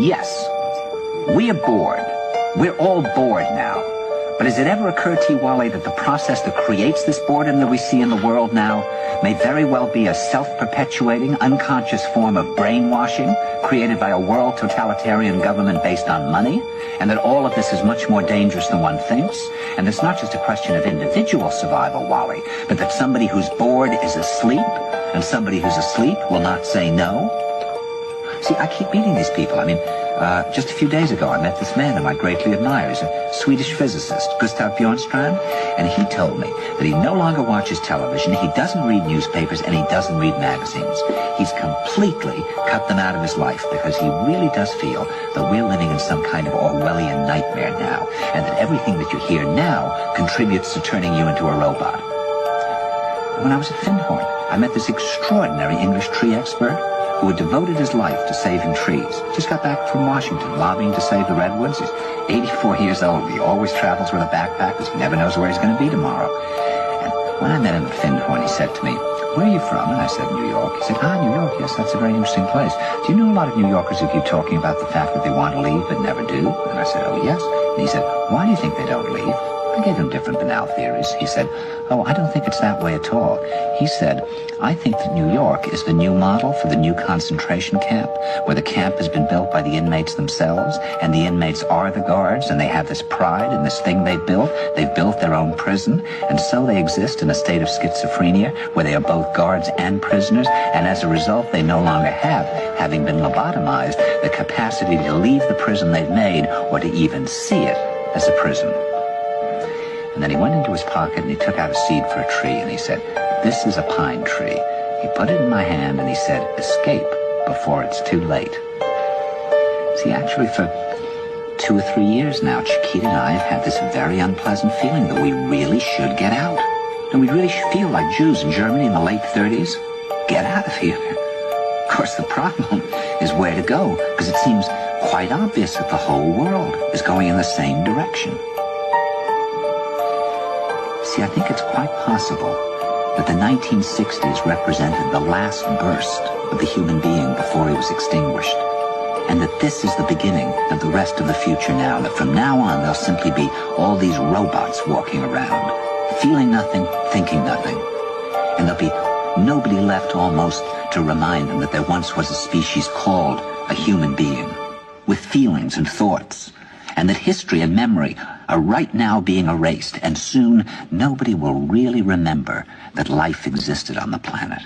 Yes, we are bored. We're all bored now. But has it ever occurred to you, Wally, that the process that creates this boredom that we see in the world now may very well be a self-perpetuating, unconscious form of brainwashing created by a world totalitarian government based on money, and that all of this is much more dangerous than one thinks, and it's not just a question of individual survival, Wally, but that somebody who's bored is asleep, and somebody who's asleep will not say no? See, I keep meeting these people. I mean, just a few days ago, I met this man whom I greatly admire. He's a Swedish physicist, Gustav Bjornstrand, and he told me that he no longer watches television, he doesn't read newspapers, and he doesn't read magazines. He's completely cut them out of his life because he really does feel that we're living in some kind of Orwellian nightmare now, and that everything that you hear now contributes to turning you into a robot. When I was at Findhorn, I met this extraordinary English tree expert who had devoted his life to saving trees. Just got back from Washington, lobbying to save the redwoods. He's 84 years old. He always travels with a backpack because he never knows where he's going to be tomorrow. And when I met him at Findhorn, he said to me, "Where are you from?" And I said, "New York." He said, "New York, yes, that's a very interesting place. Do you know a lot of New Yorkers who keep talking about the fact that they want to leave but never do?" And I said, "Oh, yes." And he said, "Why do you think they don't leave?" I gave him different banal theories. He said, "Oh, I don't think it's that way at all." He said, "I think that New York is the new model for the new concentration camp, where the camp has been built by the inmates themselves, and the inmates are the guards, and they have this pride in this thing they've built. They've built their own prison, and so they exist in a state of schizophrenia, where they are both guards and prisoners, and as a result, they no longer have, having been lobotomized, the capacity to leave the prison they've made, or to even see it as a prison." And then he went into his pocket and he took out a seed for a tree and he said, "This is a pine tree." He put it in my hand and he said, "Escape before it's too late." See, actually for 2 or 3 years now, Chiquita and I have had this very unpleasant feeling that we really should get out. And we really feel like Jews in Germany in the late 30s. Get out of here. Of course, the problem is where to go, because it seems quite obvious that the whole world is going in the same direction. See, I think it's quite possible that the 1960s represented the last burst of the human being before he was extinguished, and that this is the beginning of the rest of the future now, that from now on there'll simply be all these robots walking around, feeling nothing, thinking nothing, and there'll be nobody left almost to remind them that there once was a species called a human being, with feelings and thoughts, and that history and memory are right now being erased, and soon nobody will really remember that life existed on the planet.